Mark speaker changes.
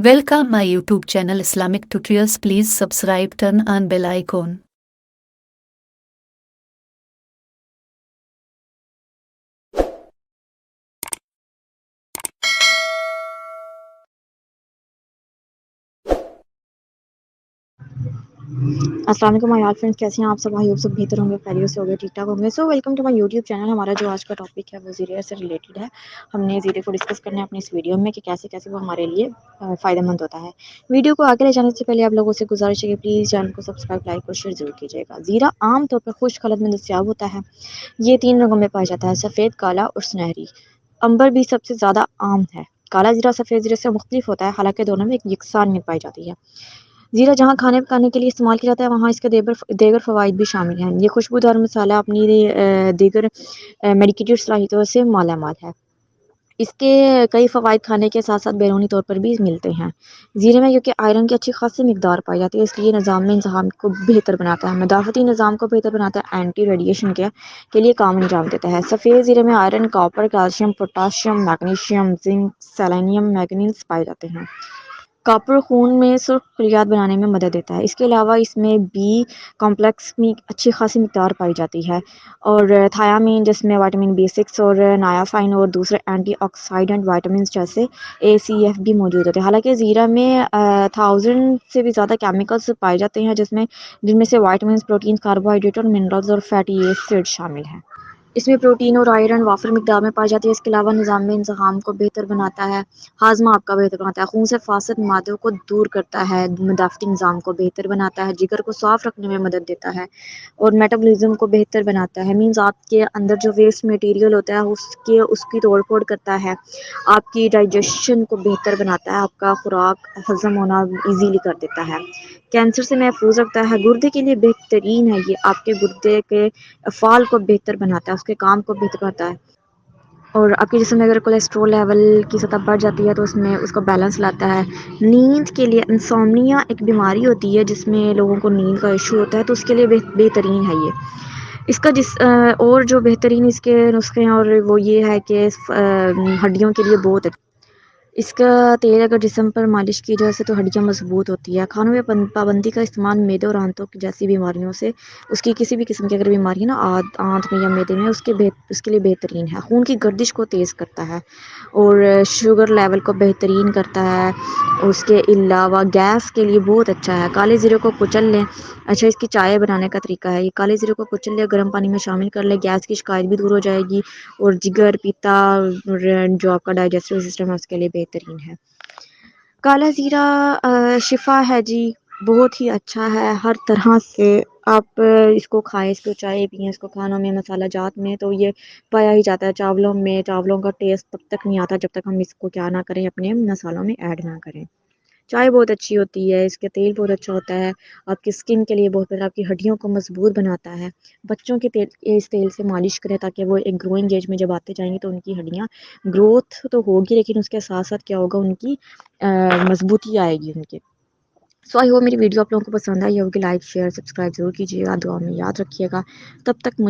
Speaker 1: Welcome my YouTube channel Islamic Tutorials. Please subscribe, turn on bell icon.
Speaker 2: अस्सलाम वालेकुम my friends, कैसे हैं आप सब? भाई सब बेहतर होंगे, खैरियत से होंगे, ठीक ठाक होंगे। So welcome to my YouTube channel. हमारा जो आज का टॉपिक है वो ज़ीरे से रिलेटेड है। हमने ज़ीरे को डिस्कस करना है अपनी इस वीडियो में कि कैसे कैसे वो हमारे लिए फ़ायदेमंद होता है। वीडियो को आगे ले जाने से पहले आप लोगों से गुजारिश है कि प्लीज़ चैनल को सब्सक्राइब, लाइक और शेयर जरूर कीजिएगा। ज़ीरा आम तौर पर खुश्क हालत में दस्तयाब होता है। ये 3 रंगों में पाया जाता है, सफ़ेद, काला और सुनहरी। अंबर भी सबसे ज़्यादा आम है। काला ज़ीरा सफ़ेद ज़ीरे से मुख्तलिफ होता है, हालांकि दोनों में एक यकसान में पाई जाती है। ज़ीरा जहाँ खाने पकाने के लिए इस्तेमाल किया जाता है, वहाँ इसके दीगर फ़वाइद भी शामिल हैं। ये खुशबूदार मसाला अपनी दीगर मेडिकेटेड सलाहियतों से मालामाल है। इसके कई फ़वाइद खाने के साथ साथ बैरूनी तौर पर भी मिलते हैं। ज़ीरे में क्योंकि आयरन की अच्छी खासी मिकदार पाई जाती है, इसलिए निज़ाम में इंतज़ाम को बेहतर बनाता है, मदाफ़ती निज़ाम को बेहतर बनाता है, एंटी रेडिएशन के लिए काम अंजाम देता है। सफ़ेद ज़ीरे में iron, copper, calcium, potassium, magnesium, zinc, selenium, manganese पाए जाते हैं। कॉपर खून में सुर्ख खलियात बनाने में मदद देता है। इसके अलावा इसमें बी कॉम्प्लेक्स में अच्छी खासी मिकदार पाई जाती है और थायामीन जिसमें विटामिन B6 और नायासाइन और दूसरे एंटीऑक्सीडेंट विटामिन जैसे ACF भी मौजूद होते हैं। हालांकि ज़ीरा में 1000 से भी ज़्यादा केमिकल्स पाए जाते हैं जिनमें से विटामिन, प्रोटीन, कार्बोहाइड्रेट और मिनरल्स और फैटी एसिड शामिल हैं। इसमें प्रोटीन और आयरन वाफर मिकदार में पाई जाती है। इसके अलावा निज़ाम में इंतज़ाम को बेहतर बनाता है, हाजमा आपका बेहतर बनाता है, खून से फासद मादों को दूर करता है, मदाफ़ती निज़ाम को बेहतर बनाता है, जिगर को साफ़ रखने में मदद देता है और मेटाबॉलिज्म को बेहतर बनाता है। मीन्स आपके अंदर जो वेस्ट मटेरियल होता है उसकी तोड़ फोड़ करता है, आपकी डाइजेशन को बेहतर बनाता है, आपका खुराक हज़म होना ईजीली कर देता है, कैंसर से महफूज रखता है, गुर्दे के लिए बेहतरीन है। ये आपके गुर्दे के फ़ाल को बेहतर बनाता है, उसके काम को बेहतर बनाता है और आपके जिस्म में अगर कोलेस्ट्रॉल लेवल की सतह बढ़ जाती है तो उसमें उसको बैलेंस लाता है। नींद के लिए इंसोम्निया एक बीमारी होती है जिसमें लोगों को नींद का इशू होता है, तो उसके लिए बेहतरीन है ये। इसका और जो बेहतरीन इसके नुस्खे हैं और वो ये है कि हड्डियों के लिए बहुत इसका तेल अगर जिस्म पर मालिश की जाए से तो हड्डियाँ मजबूत होती है। खानों में पाबंदी का इस्तेमाल मैदे और आंतों की जैसी बीमारियों से उसकी किसी भी किस्म की अगर बीमारी है ना आंत में या मैदे में उसके लिए बेहतरीन है। खून की गर्दिश को तेज़ करता है और शुगर लेवल को बेहतरीन करता है। उसके अलावा गैस के लिए बहुत अच्छा है। काले ज़ीरे को कुचल लें। अच्छा, इसकी चाय बनाने का तरीका है, ये काले ज़ीरे को कुचल लें, गर्म पानी में शामिल कर लें, गैस की शिकायत भी दूर हो जाएगी और जिगर पीता और जो आपका डाइजेस्टिव सिस्टम है उसके लिए बेहतरीन है। काला ज़ीरा शिफा है जी, बहुत ही अच्छा है हर तरह से। आप इसको खाएं, इसको चाय पिएं, इसको खानों में मसाला जात में तो ये पाया ही जाता है। चावलों का टेस्ट तब तक नहीं आता जब तक हम इसको क्या ना करें, अपने मसालों में ऐड ना करें। चाय बहुत अच्छी होती है, इसका तेल बहुत अच्छा होता है, आपकी स्किन के लिए बहुत बेहतर, आपकी हड्डियों को मजबूत बनाता है। बच्चों के इस तेल से मालिश करें ताकि वो एक ग्रोइंग एज में जब आते जाएंगे तो उनकी हड्डियाँ ग्रोथ तो होगी, लेकिन उसके साथ साथ क्या होगा, उनकी मजबूती आएगी उनके। सो आई होप मेरी वीडियो आप लोगों को पसंद आई होगी। लाइक शेयर सब्सक्राइब जरूर कीजिएगा, दुआ में याद रखिएगा। तब तक